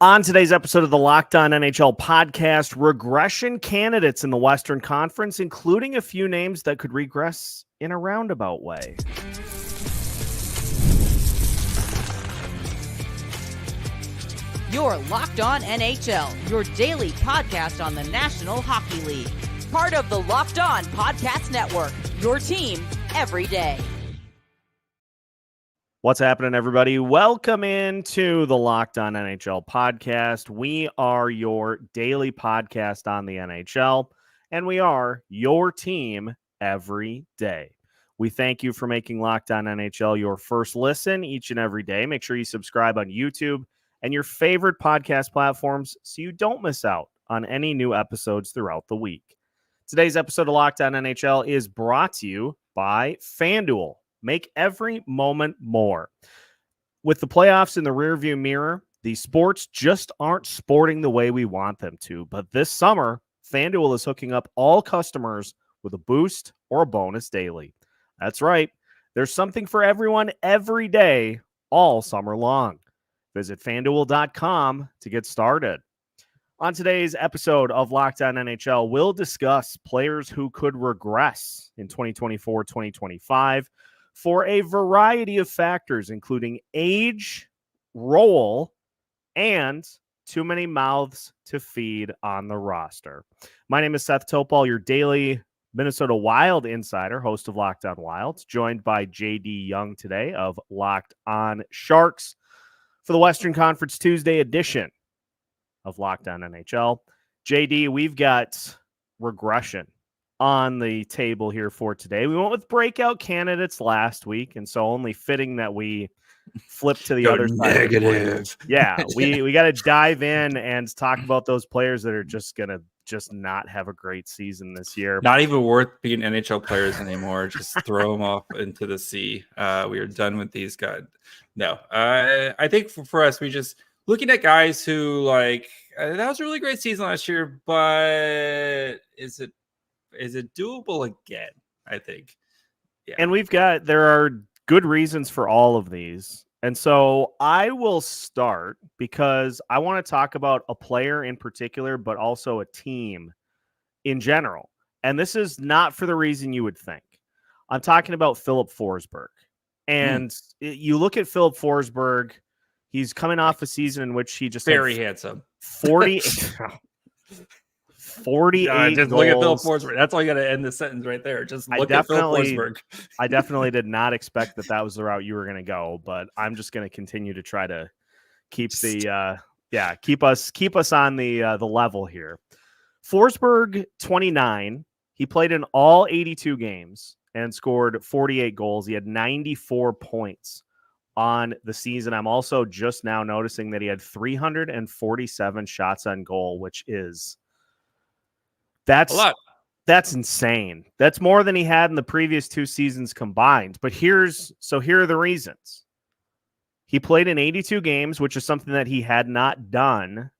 On today's episode of the Lockdown NHL podcast, regression candidates in the Western Conference, including a few names that could regress in a roundabout way. You're Locked On NHL, your daily podcast on the National Hockey League. Part of the Locked On Podcast Network, your team every day. What's happening, everybody? Welcome into the Lockdown NHL podcast. We are your daily podcast on the NHL, and we are your team every day. We thank you for making Lockdown NHL your first listen each and every day. Make sure you subscribe on YouTube and your favorite podcast platforms so you don't miss out on any new episodes throughout the week. Today's episode of Lockdown NHL is brought to you by FanDuel. Make every moment more. With the playoffs in the rearview mirror, the sports just aren't sporting the way we want them to. But this summer, FanDuel is hooking up all customers with a boost or a bonus daily. That's right. There's something for everyone every day, all summer long. Visit FanDuel.com to get started. On today's episode of Lockdown NHL, we'll discuss players who could regress in 2024-2025 for a variety of factors, including age, role, and too many mouths to feed on the roster. My name is Seth Toupal, your daily Minnesota Wild insider, host of Locked On Wild, joined by JD Young today of Locked On Sharks for the Western Conference Tuesday edition of Lockdown NHL. JD, we've got regression on the table here for today. We went with breakout candidates last week, and so only fitting that we flip to the other side. Negative. Yeah, we got to dive in and talk about those players that are just going to not have a great season this year. Not even worth being NHL players anymore. Just throw them off into the sea. We are done with these guys. No, I think for us, we just looking at guys who that was a really great season last year, but is it doable again? I think. Yeah. And there are good reasons for all of these. And so I will start because I want to talk about a player in particular, but also a team in general. And this is not for the reason you would think. I'm talking about Filip Forsberg. And you look at Filip Forsberg, he's coming off a season in which he just very handsome. 48 just goals. Look at Filip Forsberg. That's all you got to end the sentence right there. Just look at Filip Forsberg. I definitely did not expect that was the route you were going to go, but I'm just going to continue to try to keep keep us on the level here. Forsberg, 29. He played in all 82 games and scored 48 goals. He had 94 points on the season. I'm also just now noticing that he had 347 shots on goal, which is that's a lot. That's insane. That's more than he had in the previous two seasons combined. But here are the reasons. He played in 82 games, which is something that he had not done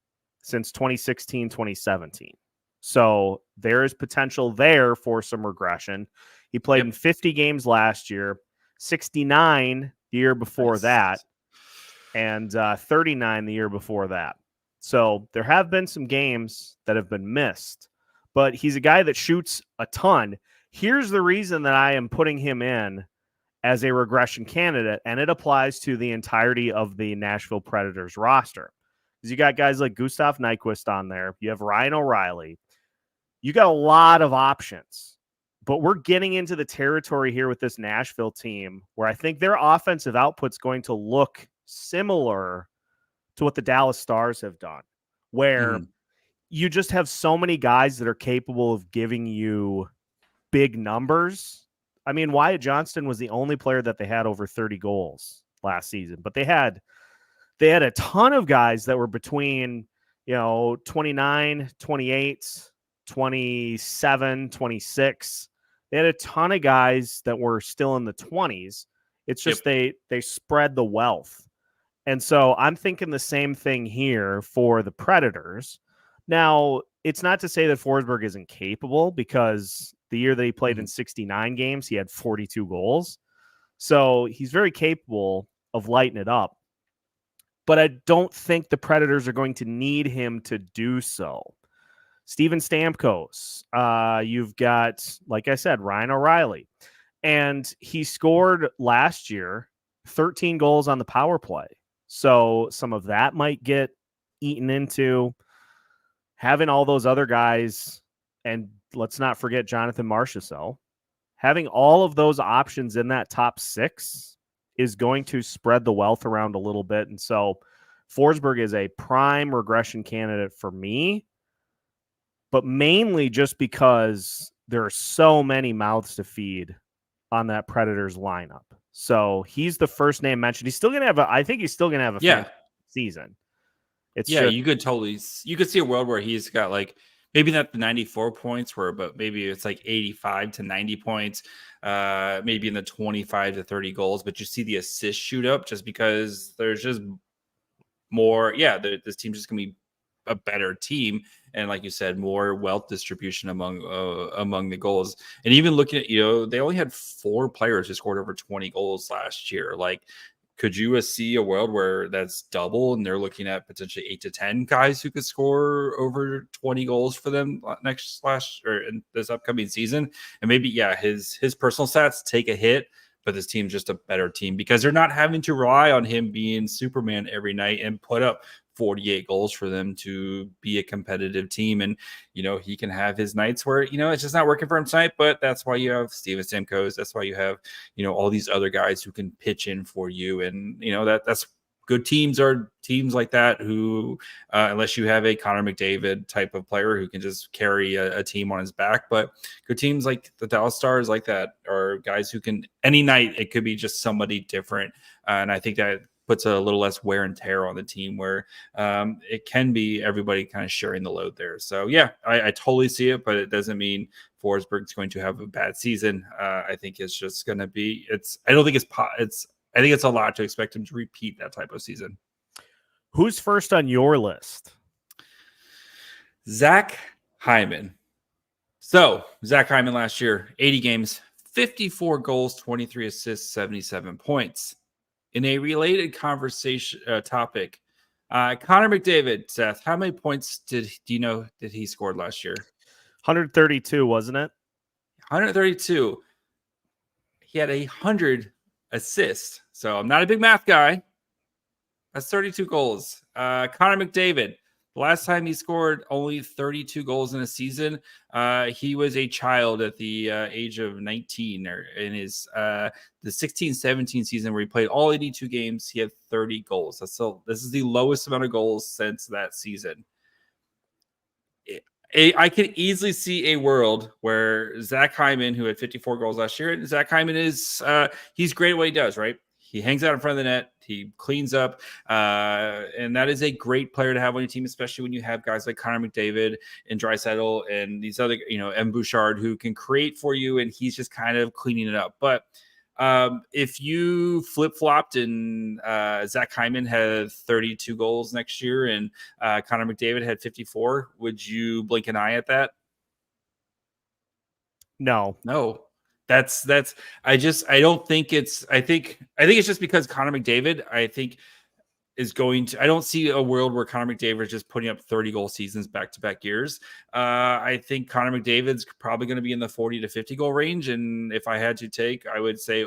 since 2016, 2017. So there is potential there for some regression. He played in 50 games last year, 69 the year before that, and 39 the year before that. So there have been some games that have been missed, but he's a guy that shoots a ton. Here's the reason that I am putting him in as a regression candidate, and it applies to the entirety of the Nashville Predators roster. Because you got guys like Gustav Nyquist on there. You have Ryan O'Reilly. You got a lot of options. But we're getting into the territory here with this Nashville team where I think their offensive output's going to look similar to what the Dallas Stars have done, where you just have so many guys that are capable of giving you big numbers. I mean, Wyatt Johnston was the only player that they had over 30 goals last season, but they had a ton of guys that were between, 29, 28, 27, 26. They had a ton of guys that were still in the 20s. It's just they spread the wealth. And so I'm thinking the same thing here for the Predators. Now, it's not to say that Forsberg isn't capable, because the year that he played in 69 games, he had 42 goals. So he's very capable of lighting it up. but I don't think the Predators are going to need him to do so. Steven Stamkos, you've got, like I said, Ryan O'Reilly, and he scored last year 13 goals on the power play. So some of that might get eaten into having all those other guys, and let's not forget Jonathan Marchessault. Having all of those options in that top six is going to spread the wealth around a little bit. And so Forsberg is a prime regression candidate for me, but mainly just because there are so many mouths to feed on that Predators lineup. So he's the first name mentioned. He's still going to have I think he's still going to have a fantastic season. It's you could see a world where he's got like, maybe not the 94 points but maybe it's like 85 to 90 points, maybe in the 25 to 30 goals, but you see the assists shoot up just because there's just more. Yeah, this team's just going to be a better team. And like you said, more wealth distribution among the goals. And even looking at, they only had 4 players who scored over 20 goals last year. Like, could you see a world where that's double and they're looking at potentially 8 to 10 guys who could score over 20 goals for them in this upcoming season? And maybe, his personal stats take a hit, but this team's just a better team because they're not having to rely on him being Superman every night and put up 48 goals for them to be a competitive team. And, he can have his nights where, it's just not working for him tonight, but that's why you have Steven Stamkos. That's why you have, all these other guys who can pitch in for you. And, that's good teams are teams like that who, unless you have a Connor McDavid type of player who can just carry a team on his back, but good teams like the Dallas Stars like that are guys who can, any night, it could be just somebody different. And I think that puts a little less wear and tear on the team where it can be everybody kind of sharing the load there. So I totally see it, but it doesn't mean Forsberg's going to have a bad season. I think it's just going to be, I think it's a lot to expect him to repeat that type of season. Who's first on your list? Zach Hyman. So Zach Hyman last year, 80 games, 54 goals, 23 assists, 77 points. In a related conversation topic, Connor McDavid, Seth, how many points did he scored last year? 132, wasn't it? 132. He had 100 assists. So I'm not a big math guy. That's 32 goals. Connor McDavid, the last time he scored only 32 goals in a season, he was a child at the age of 19, or in his the 16-17 season where he played all 82 games. He had 30 goals. This is the lowest amount of goals since that season. I can easily see a world where Zach Hyman, who had 54 goals last year, and Zach Hyman is he's great at what he does, right? He hangs out in front of the net. He cleans up. And that is a great player to have on your team, especially when you have guys like Connor McDavid and Draisaitl and these other, M. Bouchard, who can create for you, and he's just kind of cleaning it up. But if you flip-flopped and Zach Hyman had 32 goals next year and Connor McDavid had 54, would you blink an eye at that? No. That's I don't think it's I think it's just because Connor McDavid I don't see a world where Connor McDavid is just putting up 30 goal seasons back-to-back years. I think Connor McDavid's probably going to be in the 40 to 50 goal range. And if I had to take, I would say,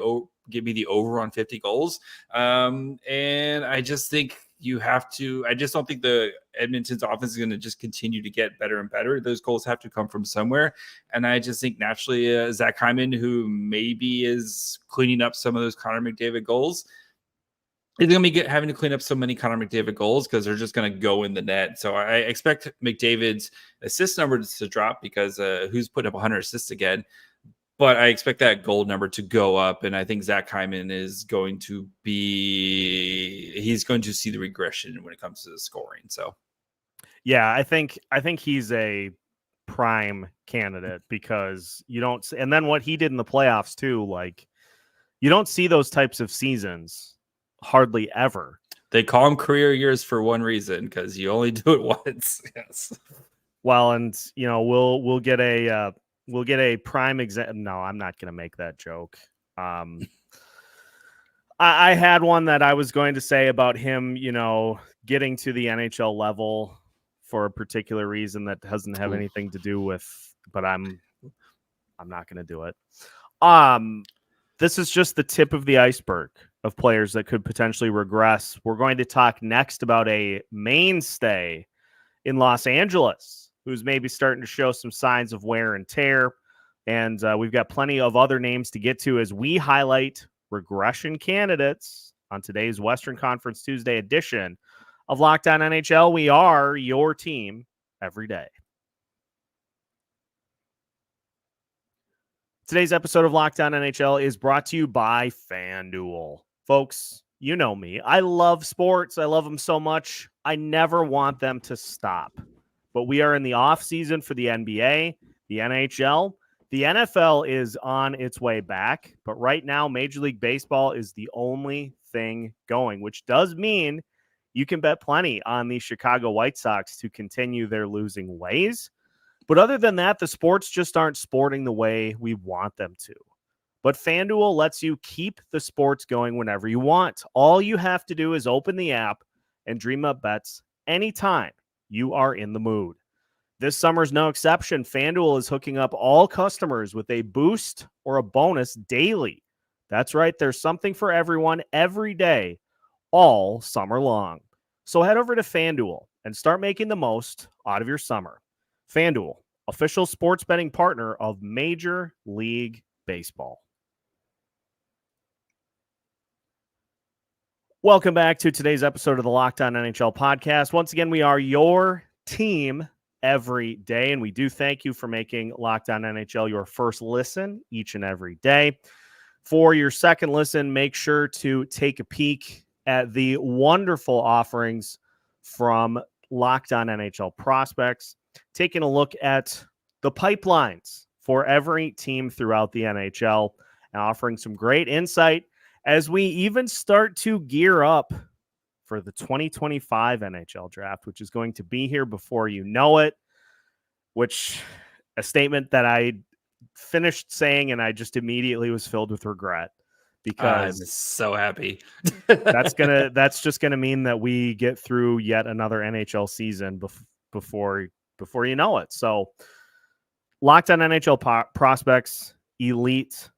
give me the over on 50 goals. And I just think I just don't think the Edmonton's offense is going to just continue to get better and better. Those goals have to come from somewhere. And I just think naturally Zach Hyman, who maybe is cleaning up some of those Connor McDavid goals, is going to be having to clean up so many Connor McDavid goals because they're just going to go in the net. So I expect McDavid's assist number to drop because who's putting up 100 assists again? But I expect that goal number to go up, and I think Zach Hyman he's going to see the regression when it comes to the scoring. So, yeah, I think he's a prime candidate because you don't, and then what he did in the playoffs too, like you don't see those types of seasons hardly ever. They call them career years for one reason, because you only do it once. Yes. Well, and we'll get a prime example. No, I'm not going to make that joke. I had one that I was going to say about him, getting to the NHL level for a particular reason that doesn't have anything to do with, but I'm not going to do it. This is just the tip of the iceberg of players that could potentially regress. We're going to talk next about a mainstay in Los Angeles who's maybe starting to show some signs of wear and tear. And we've got plenty of other names to get to as we highlight regression candidates on today's Western Conference Tuesday edition of Lockdown NHL. We are your team every day. Today's episode of Lockdown NHL is brought to you by FanDuel. Folks, you know me. I love sports. I love them so much. I never want them to stop. But we are in the off season for the NBA, the NHL. The NFL is on its way back, but right now Major League Baseball is the only thing going, which does mean you can bet plenty on the Chicago White Sox to continue their losing ways. But other than that, the sports just aren't sporting the way we want them to. But FanDuel lets you keep the sports going whenever you want. All you have to do is open the app and dream up bets anytime you are in the mood. This summer's no exception. FanDuel is hooking up all customers with a boost or a bonus daily. That's right. There's something for everyone every day, all summer long. So head over to FanDuel and start making the most out of your summer. FanDuel, official sports betting partner of Major League Baseball. Welcome back to today's episode of the Lockdown NHL podcast. Once again, we are your team every day, and we do thank you for making Lockdown NHL your first listen each and every day. For your second listen, make sure to take a peek at the wonderful offerings from Lockdown NHL Prospects, taking a look at the pipelines for every team throughout the NHL and offering some great insight as we even start to gear up for the 2025 NHL draft, which is going to be here before you know it, which a statement that I finished saying and I just immediately was filled with regret because I'm so happy. that's just gonna mean that we get through yet another NHL season before you know it. So Lockdown NHL Prospects, elite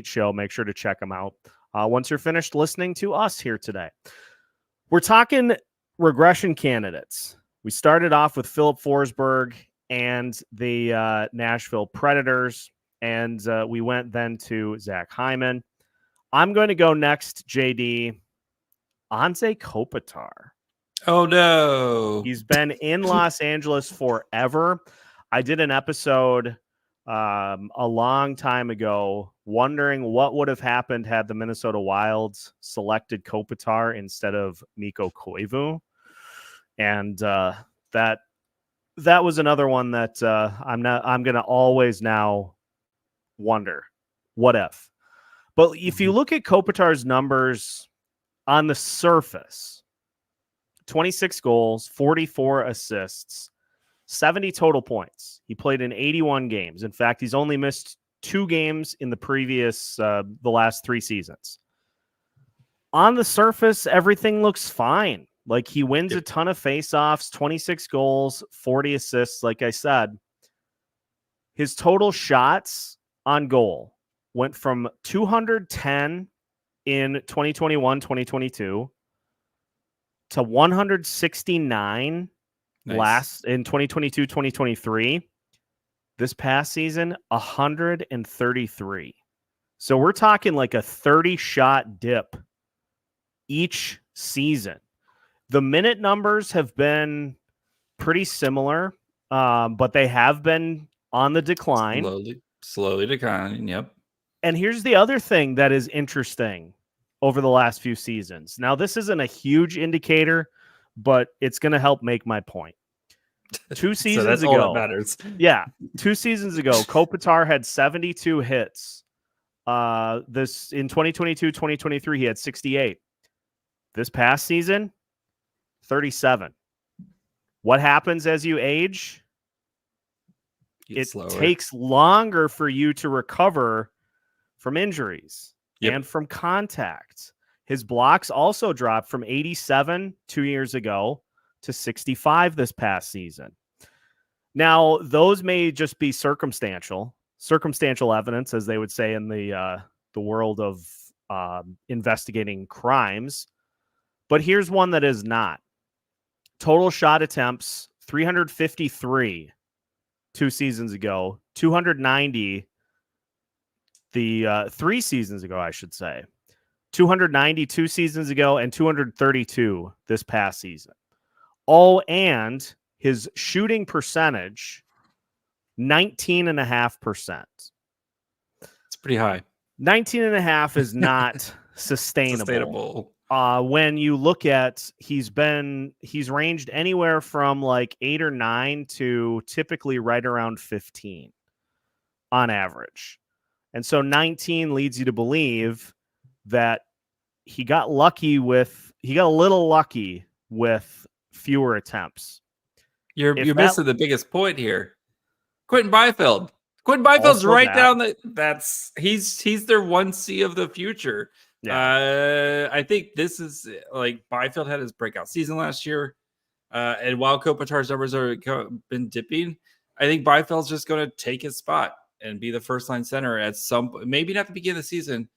show. Make sure to check them out once you're finished listening to us here today. We're talking regression candidates. We started off with Filip Forsberg and the Nashville Predators, and we went then to Zach Hyman. I'm going to go next, JD, Anze Kopitar. Oh, no. He's been in Los Angeles forever. I did an episode a long time ago wondering what would have happened had the Minnesota Wilds selected Kopitar instead of Mikko Koivu. And that was another one that I'm going to always now wonder, what if? But if you look at Kopitar's numbers on the surface, 26 goals, 44 assists, 70 total points. He played in 81 games. In fact, he's only missed 2 games in the last 3 seasons. On the surface, everything looks fine. Like, he wins a ton of faceoffs, 26 goals, 40 assists. Like I said, his total shots on goal went from 210 in 2021-2022 to 169 last in 2022-2023. This past season, 133. So we're talking like a 30-shot dip each season. The minute numbers have been pretty similar, but they have been on the decline. Slowly declining, yep. And here's the other thing that is interesting over the last few seasons. Now, this isn't a huge indicator, but it's going to help make my point. 2 seasons so that's ago, all that matters. Yeah, 2 seasons ago, Kopitar had 72 hits. This in 2022-2023, he had 68. This past season, 37. What happens as you age? It takes longer for you to recover from injuries and from contact. His blocks also dropped from 87 2 years ago to 65 this past season. Now, those may just be circumstantial evidence, as they would say in the world of investigating crimes. But here's one that is not. Total shot attempts, 353 2 seasons ago, 290 the 3 seasons ago, I should say. 290 2 seasons ago and 232 this past season. Oh, and his shooting percentage, 19.5%. It's pretty high. 19.5 is not sustainable. When you look at, he's ranged anywhere from like 8 or 9 to typically right around 15 on average. And so 19 leads you to believe that he got a little lucky with fewer attempts. You're missing the biggest point here. Quentin Byfield. Quentin Byfield's right down he's their 1C of the future. Yeah. I think this is like Byfield had his breakout season last year. And while Kopitar's numbers are been dipping, I think Byfield's just going to take his spot and be the first line center at maybe not the beginning of the season.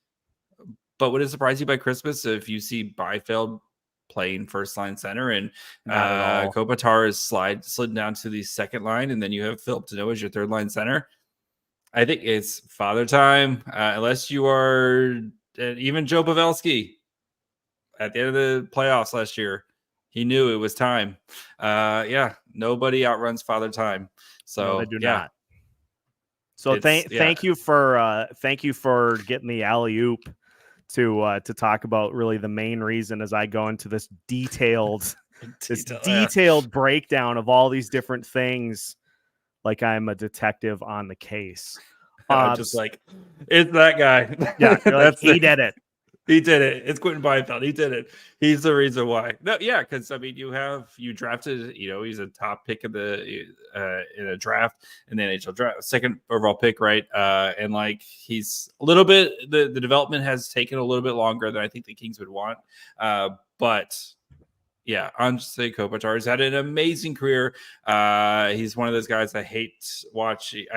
But would it surprise you by Christmas if you see Byfield playing first line center and Kopitar is slid down to the second line, and then you have Filip Forsberg as your third line center? I think it's father time, unless you are even Joe Pavelski at the end of the playoffs last year. He knew it was time. Nobody outruns father time. So no, they do not. So thank you for getting the alley-oop to talk about really the main reason as I go into this detailed breakdown of all these different things, like I'm a detective on the case. Just like, it's that guy. Yeah, like, he did it. He did it. It's Quentin Byfield. He did it. He's the reason why. No, yeah, because I mean, you drafted. He's a top pick in a draft in the NHL draft, second overall pick, right? And like he's a little bit. The development has taken a little bit longer than I think the Kings would want. But yeah, Anze Kopitar has had an amazing career. He's one of those guys I hate watching.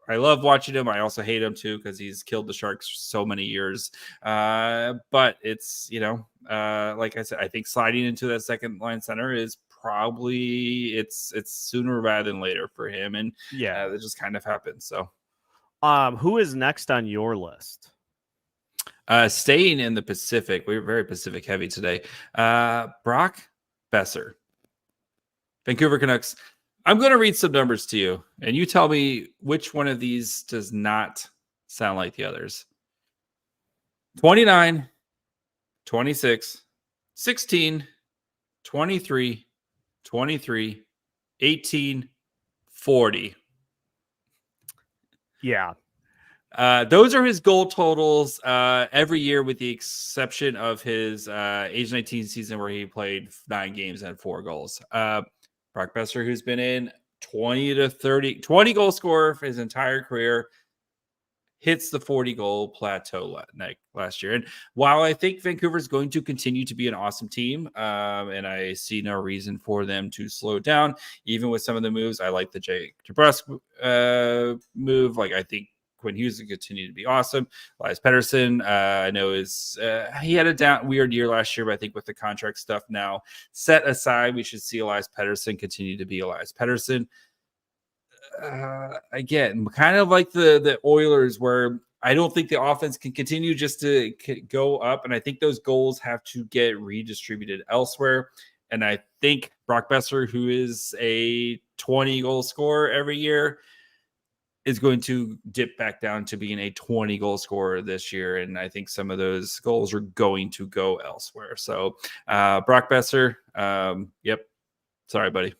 I love watching him. I also hate him too because he's killed the Sharks for so many years. But it's, like I said, I think sliding into that second line center is probably it's sooner rather than later for him. And yeah, that just kind of happens. So, who is next on your list? Staying in the Pacific, we're very Pacific heavy today. Brock Boeser, Vancouver Canucks. I'm going to read some numbers to you, and you tell me which one of these does not sound like the others. 29, 26, 16, 23, 23, 18, 40. Yeah. Those are his goal totals every year, with the exception of his age 19 season where he played 9 games and had 4 goals. Brock Boeser, who's been in 20 goal scorer for his entire career, hits the 40 goal plateau last year. And while I think Vancouver is going to continue to be an awesome team, and I see no reason for them to slow down, even with some of the moves, I like the Jake DeBrusk move. Like, I think Quinn Hughes will continue to be awesome. Elias Pettersson, I know he had a weird year last year, but I think with the contract stuff now set aside, we should see Elias Pettersson continue to be Elias Pettersson. Again, kind of like the Oilers, where I don't think the offense can continue just to go up, and I think those goals have to get redistributed elsewhere. And I think Brock Boeser, who is a 20 goal scorer every year, is going to dip back down to being a 20 goal scorer this year. And I think some of those goals are going to go elsewhere. So Brock Boeser, yep. Sorry, buddy.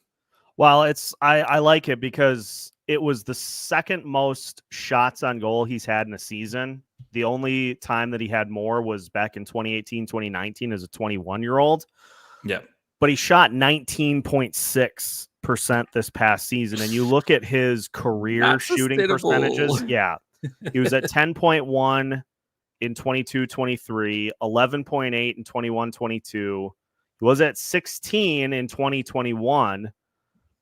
Well, I like it because it was the second most shots on goal he's had in a season. The only time that he had more was back in 2018, 2019 as a 21-year-old. Yeah. But he shot 19.6% this past season, and you look at his career shooting percentages. Yeah, he was at 10.1 in 22-23, 11.8 in 21-22. He was at 16 in 2021,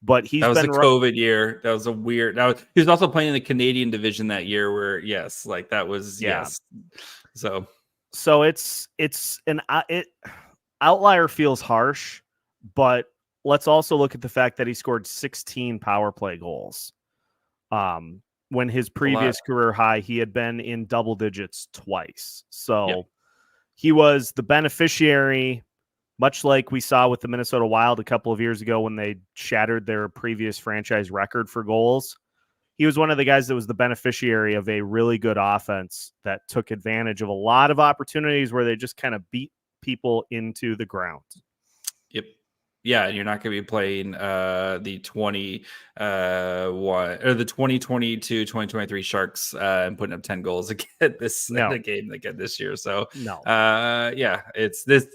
but that was a COVID year. That was a weird. He was also playing in the Canadian division that year, where that was yes. So it's an outlier feels harsh, but let's also look at the fact that he scored 16 power play goals. When his previous career high, he had been in double digits twice. So he was the beneficiary, much like we saw with the Minnesota Wild a couple of years ago when they shattered their previous franchise record for goals. He was one of the guys that was the beneficiary of a really good offense that took advantage of a lot of opportunities where they just kind of beat people into the ground. Yep. Yeah, you're not going to be playing the 2022-2023 Sharks and putting up 10 goals again in a game again this year. So it's this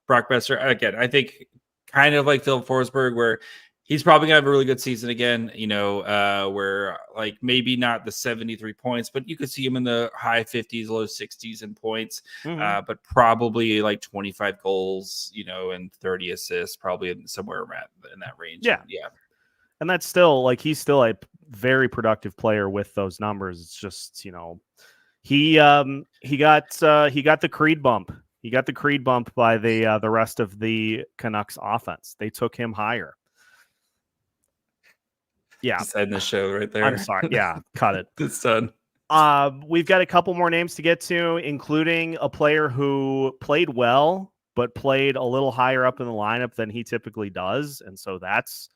Brock Boeser again. I think kind of like Filip Forsberg, where he's probably gonna have a really good season again. Where like maybe not the 73 points, but you could see him in the high 50s, low 60s in points. But probably like 25 goals, and 30 assists, probably somewhere around in that range. Yeah. And that's still like he's still a very productive player with those numbers. It's just he got the Creed bump. He got the Creed bump by the rest of the Canucks offense. They took him higher. Yeah. Just end the show right there. I'm sorry. Yeah, cut it. It's done. We've got a couple more names to get to, including a player who played well, but played a little higher up in the lineup than he typically does. And so that's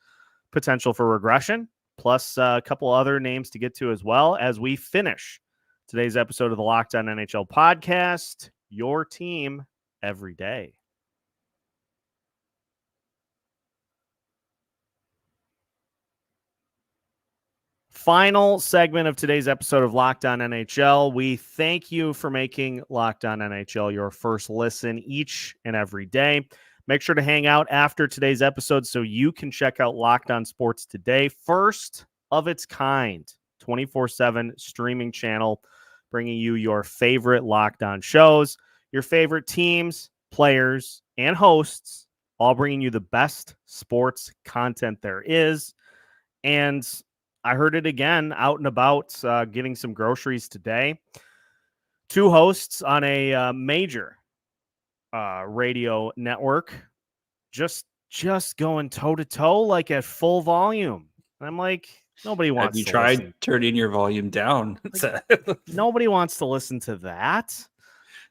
potential for regression, plus a couple other names to get to as well as we finish today's episode of the Lockdown NHL podcast, your team every day. Final segment of today's episode of Lockdown NHL. We thank you for making Lockdown NHL your first listen each and every day. Make sure to hang out after today's episode so you can check out Lockdown Sports Today, first of its kind, 24/7 streaming channel, bringing you your favorite Lockdown shows, your favorite teams, players, and hosts, all bringing you the best sports content there is. And I heard it again out and about getting some groceries today. Two hosts on a major radio network just going toe-to-toe like at full volume. And I'm like, nobody wants to listen. Have you tried turning your volume down? Nobody wants to listen to that.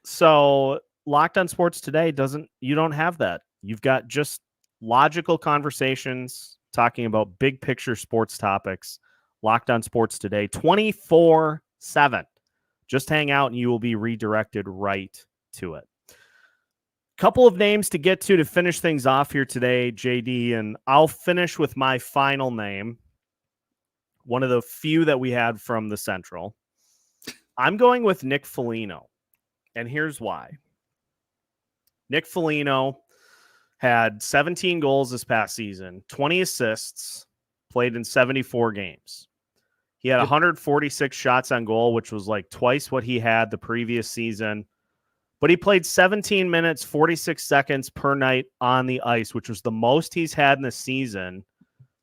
So Locked On Sports Today you don't have that. You've got just logical conversations talking about big picture sports topics. Locked On Sports Today, 24/7. Just hang out and you will be redirected right to it. Couple of names to get to finish things off here today, JD, and I'll finish with my final name. One of the few that we had from the Central. I'm going with Nick Foligno, and here's why. Nick Foligno had 17 goals this past season, 20 assists, played in 74 games. He had 146 shots on goal, which was like twice what he had the previous season. But he played 17 minutes, 46 seconds per night on the ice, which was the most he's had in the season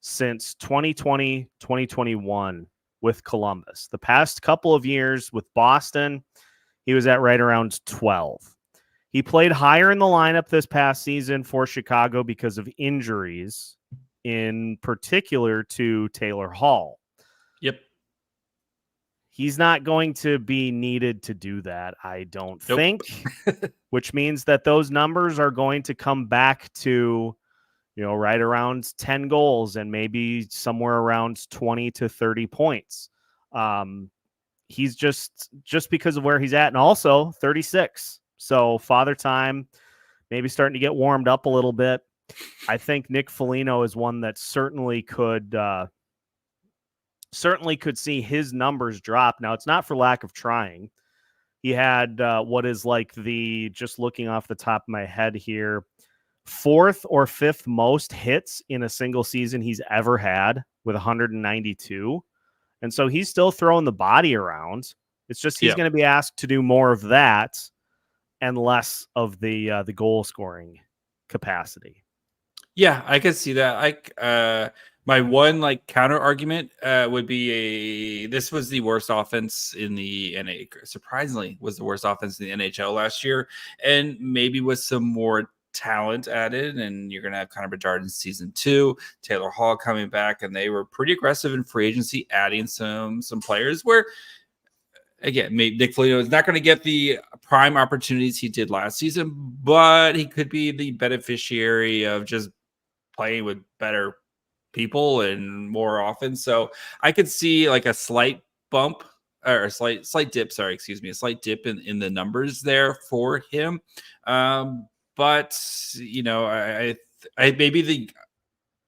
since 2020, 2021 with Columbus. The past couple of years with Boston, he was at right around 12. He played higher in the lineup this past season for Chicago because of injuries, in particular to Taylor Hall. Yep. He's not going to be needed to do that, I don't think, which means that those numbers are going to come back to, right around 10 goals and maybe somewhere around 20 to 30 points. He's just because of where he's at, and also 36. So Father Time, maybe starting to get warmed up a little bit. I think Nick Foligno is one that certainly could see his numbers drop. Now, it's not for lack of trying. He had what is like just looking off the top of my head here, 4th or 5th most hits in a single season he's ever had with 192. And so he's still throwing the body around. It's just he's going to be asked to do more of that and less of the goal scoring capacity. Yeah, I could see that. My one counter argument would be this was the worst offense in the NHL. Surprisingly, was the worst offense in the NHL last year, and maybe with some more talent added, and you're going to have Connor McDavid in season 2, Taylor Hall coming back, and they were pretty aggressive in free agency, adding some players where, again, maybe Nick Foligno is not going to get the prime opportunities he did last season, but he could be the beneficiary of just playing with better people and more often. So I could see a slight bump or a slight dip. A slight dip in the numbers there for him. But I maybe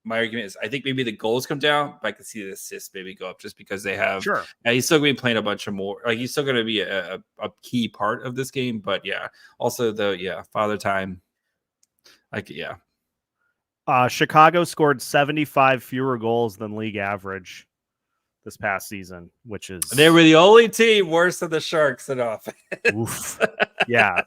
my argument is I think maybe the goals come down, but I can see the assists maybe go up just because they have. Sure. He's still going to be playing a bunch of more. He's still going to be a key part of this game. But also father time. Chicago scored 75 fewer goals than league average this past season, which is they were the only team worse than the Sharks at offense. Oof. Yeah.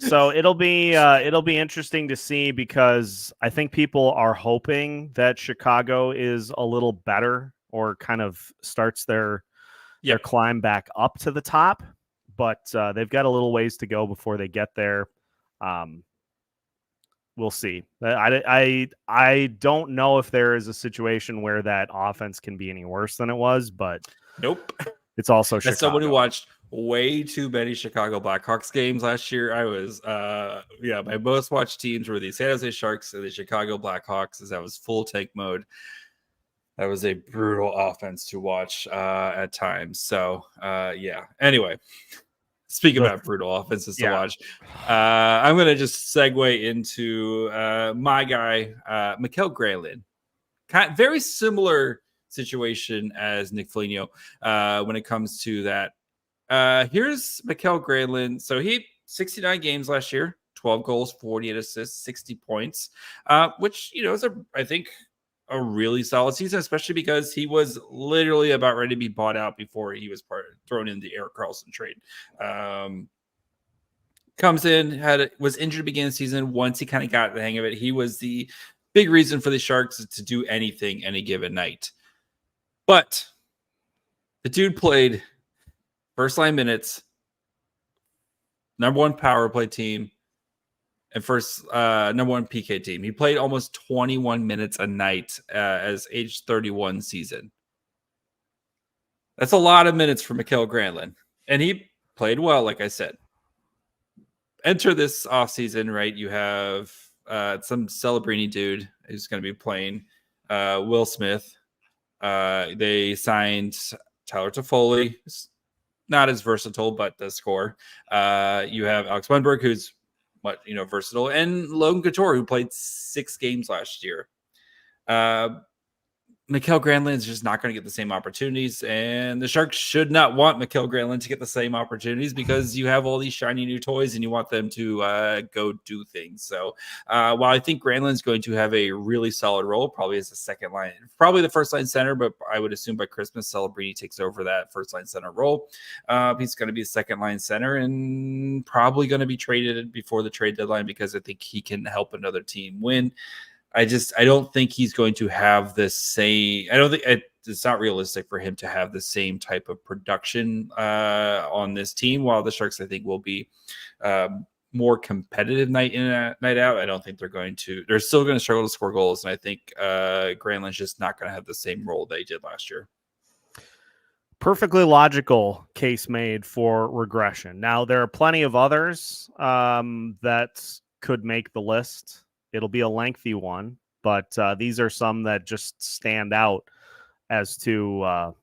So it'll be interesting to see because I think people are hoping that Chicago is a little better or kind of starts their climb back up to the top, but they've got a little ways to go before they get there. We'll see. I don't know if there is a situation where that offense can be any worse than it was, but nope. It's also Chicago. As someone who watched way too many Chicago Blackhawks games last year, I was my most watched teams were the San Jose Sharks and the Chicago Blackhawks, as that was full tank mode. That was a brutal offense to watch at times. So anyway. Speaking about brutal offenses to watch, I'm going to just segue into my guy, Mikael Granlund. Very similar situation as Nick Foligno when it comes to that. Here's Mikael Granlund. So he 69 games last year, 12 goals, 48 assists, 60 points, which is I think a really solid season, especially because he was literally about ready to be bought out before he was thrown in the Erik Karlsson trade. Comes in, was injured to begin the season. Once he kind of got the hang of it, he was the big reason for the Sharks to do anything any given night. But the dude played first line minutes, number 1 power play team, and first number 1 PK team. He played almost 21 minutes a night as age 31 season. That's a lot of minutes for Mikael Granlund. And he played well, like I said. Enter this offseason, right? You have some Celebrini dude who's going to be playing Will Smith. They signed Tyler Toffoli. Not as versatile, but does score. You have Alex Wennberg, who's versatile, and Logan Couture, who played 6 games last year. Mikael Granlund is just not going to get the same opportunities, and the Sharks should not want Mikael Granlund to get the same opportunities because you have all these shiny new toys and you want them to go do things. So while I think Granlund's going to have a really solid role, probably as a second line, probably the first line center, but I would assume by Christmas, Celebrini takes over that first line center role. He's going to be a second line center and probably going to be traded before the trade deadline because I think he can help another team win. I don't think he's going to have the same. I don't think it's not realistic for him to have the same type of production on this team. While the Sharks, I think, will be more competitive night in and night out. I don't think they're still going to struggle to score goals. And I think Granlund's just not going to have the same role they did last year. Perfectly logical case made for regression. Now, there are plenty of others that could make the list. It'll be a lengthy one, but these are some that just stand out as to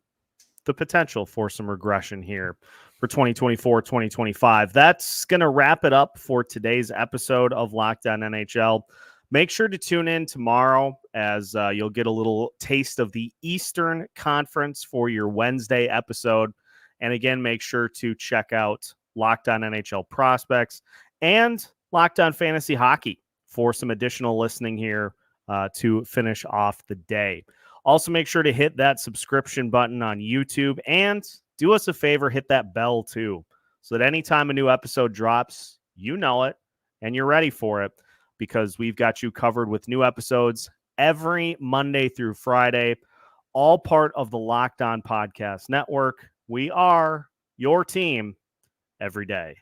the potential for some regression here for 2024-2025. That's going to wrap it up for today's episode of Lockdown NHL. Make sure to tune in tomorrow as you'll get a little taste of the Eastern Conference for your Wednesday episode. And again, make sure to check out Lockdown NHL Prospects and Lockdown Fantasy Hockey for some additional listening here to finish off the day. Also, make sure to hit that subscription button on YouTube and do us a favor, hit that bell too, so that anytime a new episode drops, you know it and you're ready for it, because we've got you covered with new episodes every Monday through Friday, all part of the Locked On Podcast Network. We are your team every day.